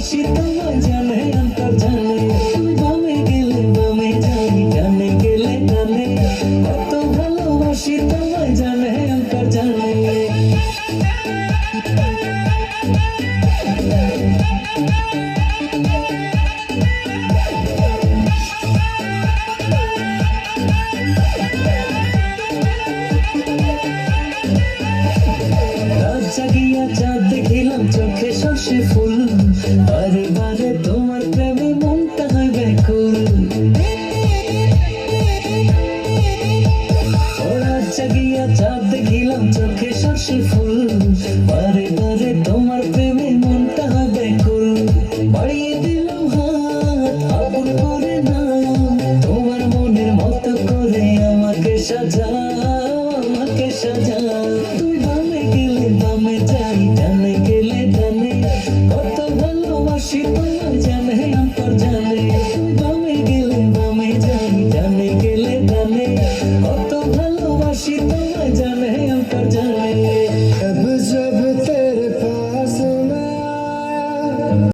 ভালোবাসি তোমায় জানে অন্তর জানে, তুমি বামে গেলে বামে যাই, ডানে গেলে ডানে, কত ভালোবাসি তোমায় জানে অন্তর জানে। জাগিয়া চাঁদ দেখিলাম চোখে শস্যে ফুল, বারে বারে